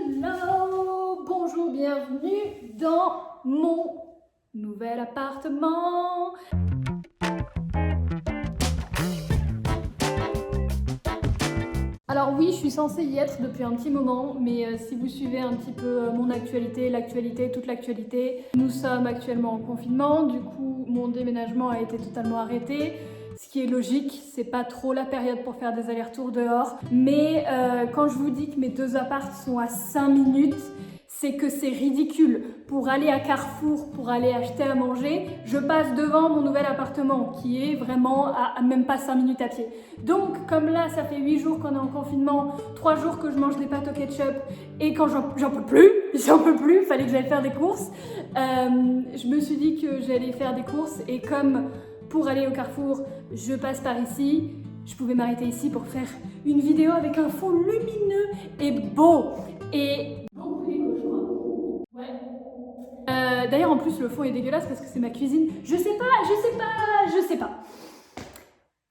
Hello, bonjour, bienvenue dans mon nouvel appartement. Alors oui, je suis censée y être depuis un petit moment, mais si vous suivez un petit peu mon actualité, toute l'actualité, nous sommes actuellement en confinement, du coup mon déménagement a été totalement arrêté. Ce qui est logique, c'est pas trop la période pour faire des allers-retours dehors. Mais quand je vous dis que mes deux apparts sont à 5 minutes, c'est que c'est ridicule. Pour aller à Carrefour, pour aller acheter à manger, je passe devant mon nouvel appartement qui est vraiment à même pas 5 minutes à pied. Donc comme là, ça fait 8 jours qu'on est en confinement, 3 jours que je mange des pâtes au ketchup et quand j'en peux plus, fallait que j'aille faire des courses, je me suis dit que j'allais faire des courses et comme pour aller au Carrefour, je passe par ici. Je pouvais m'arrêter ici pour faire une vidéo avec un fond lumineux et beau. Et beaucoup d'écho, je crois. Ouais. D'ailleurs, en plus, le fond est dégueulasse parce que c'est ma cuisine. Je sais pas.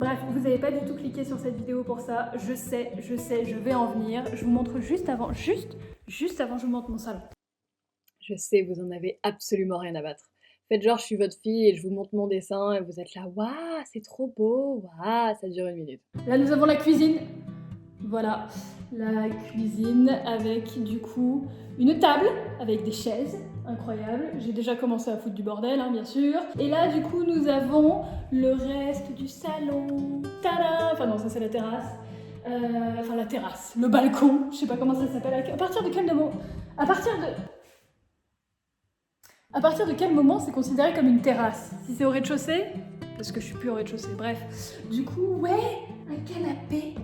Bref, vous n'avez pas du tout cliqué sur cette vidéo pour ça. Je sais, je vais en venir. Je vous montre juste avant, juste avant, je vous montre mon salon. Je sais, vous en avez absolument rien à battre. Faites genre, je suis votre fille et je vous montre mon dessin et vous êtes là, waouh, c'est trop beau, waouh, ça dure 1 minute. Là, nous avons la cuisine. Voilà, la cuisine avec du coup une table avec des chaises, incroyable. J'ai déjà commencé à foutre du bordel, hein, bien sûr. Et là, du coup, nous avons le reste du salon. Tada! Enfin non, ça c'est la terrasse. Enfin la terrasse, le balcon, je sais pas comment ça s'appelle. À partir de quel moment? À partir de quel moment c'est considéré comme une terrasse? Si c'est au rez-de-chaussée? Parce que je suis plus au rez-de-chaussée, bref. Du coup, ouais, un canapé.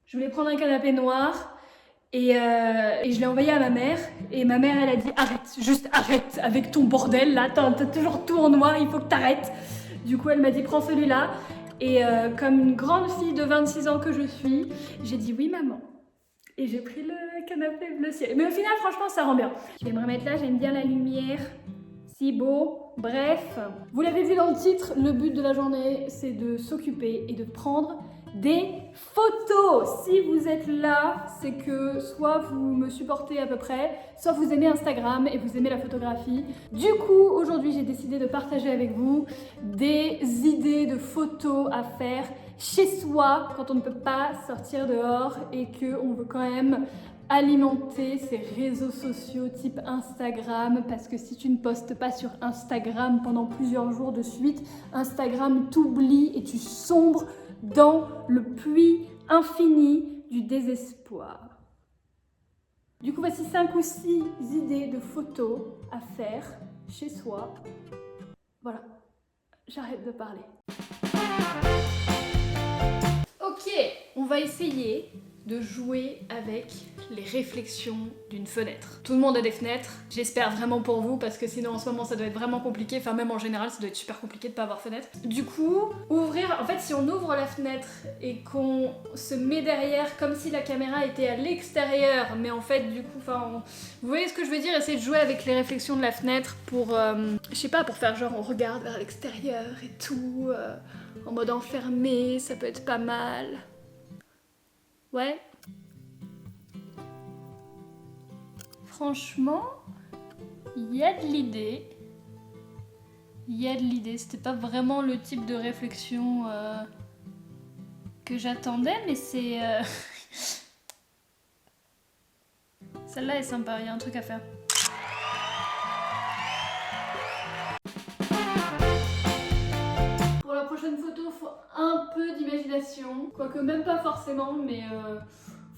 Je voulais prendre un canapé noir et je l'ai envoyé à ma mère. Et ma mère, elle a dit arrête, juste arrête avec ton bordel là, t'as toujours tout en noir, il faut que t'arrêtes. Du coup, elle m'a dit prends celui-là. Et comme une grande fille de 26 ans que je suis, j'ai dit oui maman. Et j'ai pris le canapé bleu ciel. Mais au final, franchement, ça rend bien. Je vais me remettre là, j'aime bien la lumière. Si beau. Bref, vous l'avez vu dans le titre, le but de la journée, c'est de s'occuper et de prendre des photos. Si vous êtes là, c'est que soit vous me supportez à peu près, soit vous aimez Instagram et vous aimez la photographie. Du coup, aujourd'hui, j'ai décidé de partager avec vous des idées de photos à faire chez soi quand on ne peut pas sortir dehors et qu'on veut quand même alimenter ces réseaux sociaux type Instagram, parce que si tu ne postes pas sur Instagram pendant plusieurs jours de suite, Instagram t'oublie et tu sombres dans le puits infini du désespoir. Du coup, voici 5 ou 6 idées de photos à faire chez soi. Voilà, j'arrête de parler. Ok, on va essayer de jouer avec les réflexions d'une fenêtre. Tout le monde a des fenêtres, j'espère vraiment pour vous parce que sinon en ce moment ça doit être vraiment compliqué, enfin même en général ça doit être super compliqué de pas avoir fenêtre. Du coup, ouvrir, en fait si on ouvre la fenêtre et qu'on se met derrière comme si la caméra était à l'extérieur, mais en fait du coup, enfin, vous voyez ce que je veux dire, essayer de jouer avec les réflexions de la fenêtre pour, je sais pas, pour faire genre on regarde vers l'extérieur et tout, en mode enfermé, ça peut être pas mal. Ouais. Franchement, il y a de l'idée. C'était pas vraiment le type de réflexion que j'attendais, mais c'est... Celle-là est sympa, il y a un truc à faire. Pour la prochaine photo, il faut un peu d'imagination. Quoique même pas forcément, mais...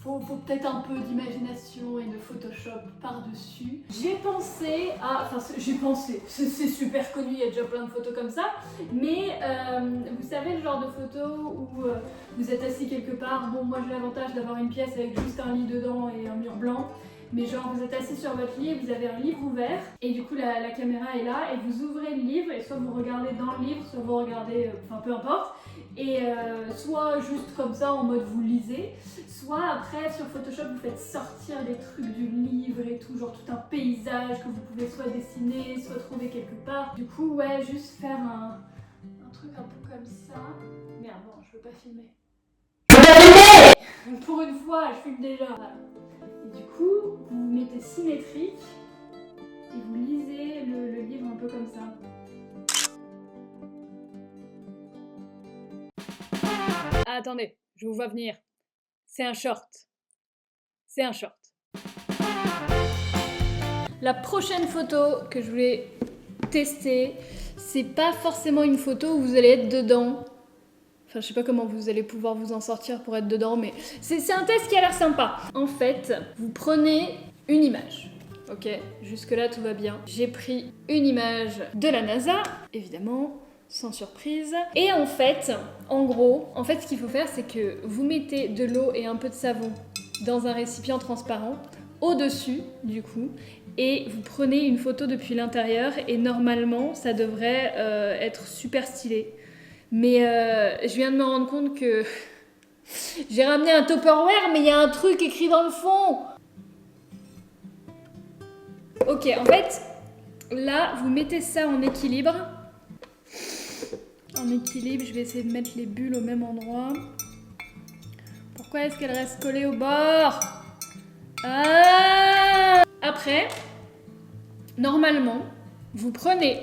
Faut peut-être un peu d'imagination et de Photoshop par-dessus. J'ai pensé à... Enfin, c'est super connu, il y a déjà plein de photos comme ça. Mais vous savez le genre de photo où vous êtes assis quelque part. Bon, moi j'ai l'avantage d'avoir une pièce avec juste un lit dedans et un mur blanc. Mais genre vous êtes assis sur votre lit et vous avez un livre ouvert. Et du coup la caméra est là et vous ouvrez le livre et soit vous regardez dans le livre, soit vous regardez... Enfin peu importe. Et soit juste comme ça en mode vous lisez, soit après sur Photoshop vous faites sortir des trucs du livre et tout, genre tout un paysage que vous pouvez soit dessiner, soit trouver quelque part. Du coup ouais, juste faire un truc un peu comme ça. Merde, bon, je veux pas filmer. Pour une fois, je filme déjà. Voilà. Et du coup mettez symétrique et vous lisez le livre un peu comme ça. Ah, attendez, je vous vois venir. C'est un short. C'est un short. La prochaine photo que je voulais tester, c'est pas forcément une photo où vous allez être dedans. Enfin, je sais pas comment vous allez pouvoir vous en sortir pour être dedans, mais c'est un test qui a l'air sympa. En fait, vous prenez une image. Ok, jusque-là tout va bien. J'ai pris une image de la NASA, évidemment, sans surprise. Et en fait, en gros, ce qu'il faut faire, c'est que vous mettez de l'eau et un peu de savon dans un récipient transparent, au-dessus, du coup, et vous prenez une photo depuis l'intérieur, et normalement, ça devrait être super stylé. Mais je viens de me rendre compte que j'ai ramené un Tupperware, mais il y a un truc écrit dans le fond. Ok, en fait, là, vous mettez ça en équilibre. En équilibre, je vais essayer de mettre les bulles au même endroit. Pourquoi est-ce qu'elle reste collée au bord? Après, normalement, vous prenez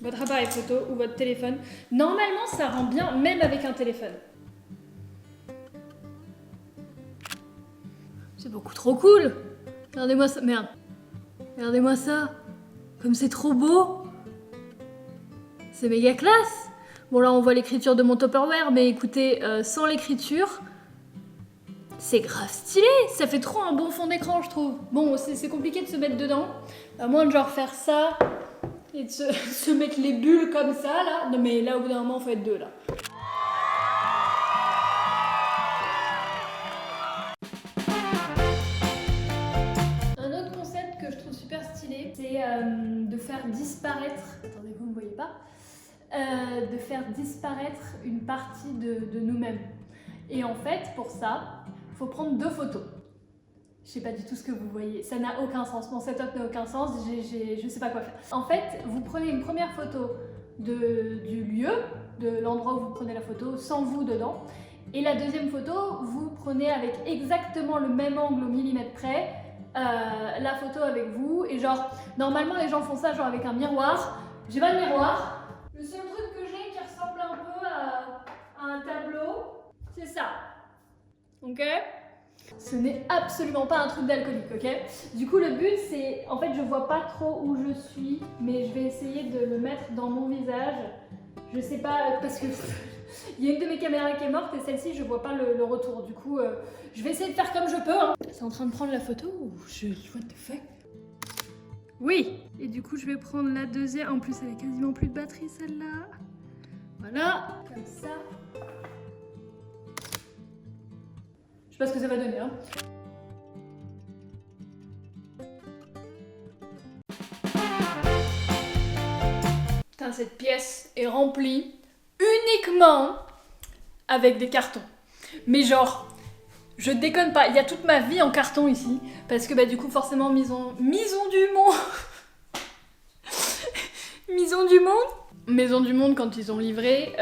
votre appareil photo ou votre téléphone. Normalement, ça rend bien, même avec un téléphone. C'est beaucoup trop cool. Regardez-moi ça. Merde. Regardez-moi ça. Comme c'est trop beau. C'est méga classe. Bon, là, on voit l'écriture de mon Tupperware, mais écoutez, sans l'écriture, c'est grave stylé. Ça fait trop un bon fond d'écran, je trouve. Bon, c'est compliqué de se mettre dedans. À moins de genre faire ça et de se mettre les bulles comme ça, là. Non, mais là, au bout d'un moment, il faut être deux, là. Un autre concept que je trouve super stylé, c'est de faire disparaître... Attendez, vous ne me voyez pas. De faire disparaître une partie de nous-mêmes. Et en fait, pour ça, il faut prendre deux photos. Je sais pas du tout ce que vous voyez, ça n'a aucun sens, mon setup n'a aucun sens, je sais pas quoi faire. En fait, vous prenez une première photo du lieu, de l'endroit où vous prenez la photo, sans vous dedans. Et la deuxième photo, vous prenez avec exactement le même angle au millimètre près, la photo avec vous. Et genre, normalement les gens font ça genre avec un miroir. J'ai pas de miroir. Le seul truc que j'ai qui ressemble un peu à un tableau, c'est ça. Ok? Ce n'est absolument pas un truc d'alcoolique, ok? Du coup, le but, c'est... En fait, je vois pas trop où je suis, mais je vais essayer de le mettre dans mon visage. Je sais pas, parce que... Il y a une de mes caméras qui est morte, et celle-ci, je vois pas le retour. Du coup, je vais essayer de faire comme je peux, hein. C'est en train de prendre la photo ou je... What the fuck? Oui! Et du coup, je vais prendre la deuxième. En plus, elle a quasiment plus de batterie, celle-là. Voilà, comme ça. Je sais pas ce que ça va donner, hein. Putain, cette pièce est remplie uniquement avec des cartons. Mais genre, je déconne pas, il y a toute ma vie en carton ici. Parce que bah du coup, forcément, Maison du Monde. Maison du Monde, quand ils ont livré,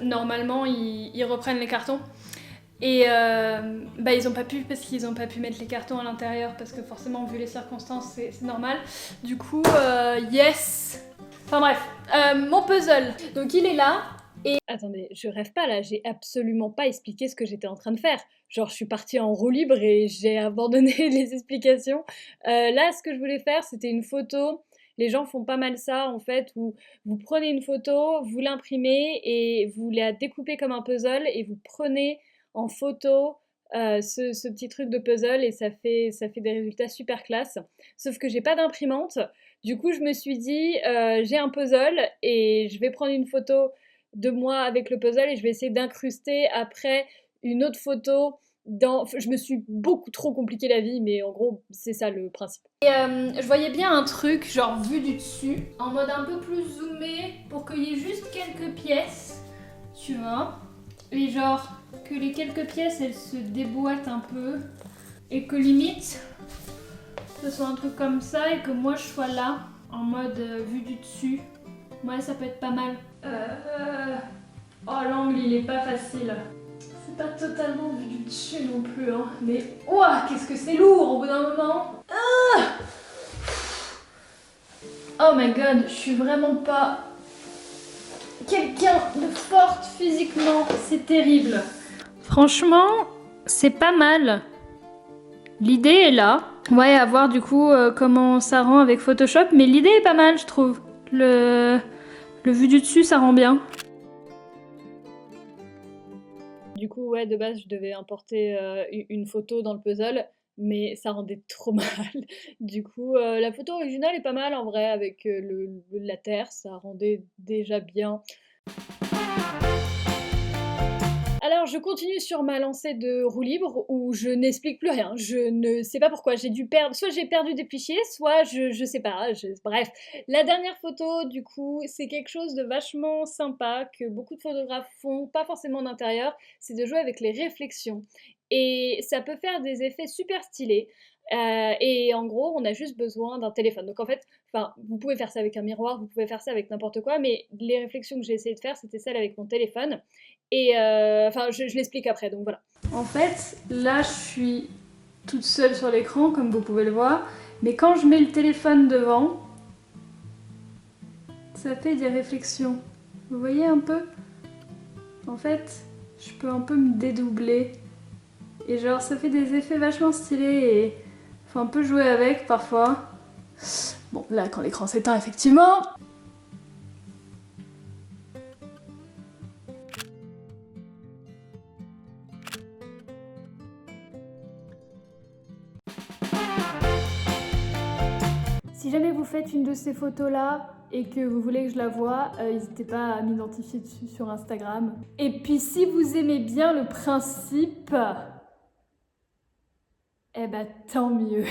normalement, ils reprennent les cartons. Et bah ils ont pas pu parce qu'ils ont pas pu mettre les cartons à l'intérieur parce que forcément vu les circonstances c'est normal. Du coup yes. Enfin bref, mon puzzle. Donc il est là et... Attendez, je rêve pas là, j'ai absolument pas expliqué ce que j'étais en train de faire. Genre je suis partie en roue libre et j'ai abandonné les explications. Là ce que je voulais faire c'était une photo. Les gens font pas mal ça en fait, où vous prenez une photo, vous l'imprimez et vous la découpez comme un puzzle et vous prenez en photo ce petit truc de puzzle et ça fait des résultats super classe. Sauf que j'ai pas d'imprimante, du coup je me suis dit j'ai un puzzle et je vais prendre une photo de moi avec le puzzle et je vais essayer d'incruster après une autre photo dans... Je me suis beaucoup trop compliqué la vie, mais en gros c'est ça le principe. Et je voyais bien un truc genre vu du dessus, en mode un peu plus zoomé pour qu'il y ait juste quelques pièces, tu vois, et genre que les quelques pièces elles se déboîtent un peu et que limite ce soit un truc comme ça et que moi je sois là en mode vue du dessus. Ouais, ça peut être pas mal. Oh, l'angle il est pas facile. C'est pas totalement vu du dessus non plus, hein. Mais ouah, qu'est-ce que c'est lourd au bout d'un moment. Oh my god, je suis vraiment pas quelqu'un de forte physiquement, c'est terrible. Franchement, c'est pas mal. L'idée est là. Ouais, à voir du coup comment ça rend avec Photoshop, mais l'idée est pas mal, je trouve. Le vu du dessus, ça rend bien. Du coup, ouais, de base, je devais importer une photo dans le puzzle, mais ça rendait trop mal. Du coup, la photo originale est pas mal en vrai, avec la terre, ça rendait déjà bien. Alors, je continue sur ma lancée de roue libre où je n'explique plus rien. Je ne sais pas pourquoi. J'ai dû perdre, soit j'ai perdu des fichiers, soit je sais pas. Bref, la dernière photo, du coup, c'est quelque chose de vachement sympa que beaucoup de photographes font, pas forcément d'intérieur, c'est de jouer avec les réflexions. Et ça peut faire des effets super stylés. Et en gros, on a juste besoin d'un téléphone. Donc en fait, enfin, vous pouvez faire ça avec un miroir, vous pouvez faire ça avec n'importe quoi, mais les réflexions que j'ai essayé de faire, c'était celles avec mon téléphone. Et enfin, je l'explique après, donc voilà. En fait, là, je suis toute seule sur l'écran, comme vous pouvez le voir. Mais quand je mets le téléphone devant, ça fait des réflexions. Vous voyez un peu? En fait, je peux un peu me dédoubler. Et genre, ça fait des effets vachement stylés et faut un peu jouer avec parfois. Bon, là, quand l'écran s'éteint, effectivement. Si jamais vous faites une de ces photos-là et que vous voulez que je la voie, n'hésitez pas à m'identifier dessus sur Instagram. Et puis si vous aimez bien le principe, eh ben tant mieux.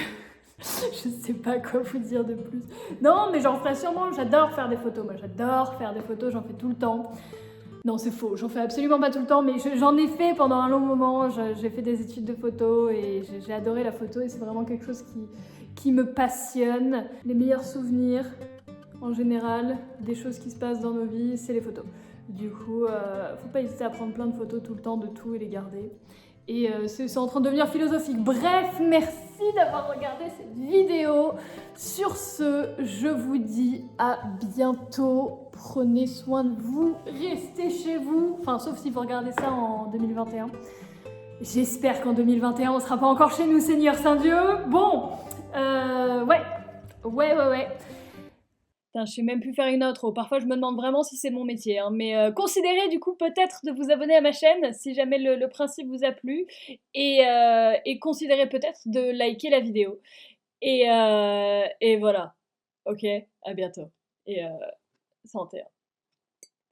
Je sais pas quoi vous dire de plus. Non, mais j'en ferai sûrement, j'adore faire des photos. Moi, j'adore faire des photos, j'en fais tout le temps. Non, c'est faux, j'en fais absolument pas tout le temps, mais j'en ai fait pendant un long moment. J'ai fait des études de photo et j'ai adoré la photo et c'est vraiment quelque chose qui me passionne. Les meilleurs souvenirs, en général, des choses qui se passent dans nos vies, c'est les photos. Du coup, faut pas hésiter à prendre plein de photos tout le temps de tout et les garder. Et c'est en train de devenir philosophique. Bref, merci d'avoir regardé cette vidéo. Sur ce, je vous dis à bientôt. Prenez soin de vous, restez chez vous. Enfin, sauf si vous regardez ça en 2021. J'espère qu'en 2021, on sera pas encore chez nous, Seigneur Saint-Dieu. Bon, ouais. Putain, je sais même plus faire une autre. Parfois, je me demande vraiment si c'est mon métier, hein. Mais considérez du coup peut-être de vous abonner à ma chaîne si jamais le principe vous a plu. Et considérez peut-être de liker la vidéo. Et voilà. Ok, à bientôt. Et santé, hein.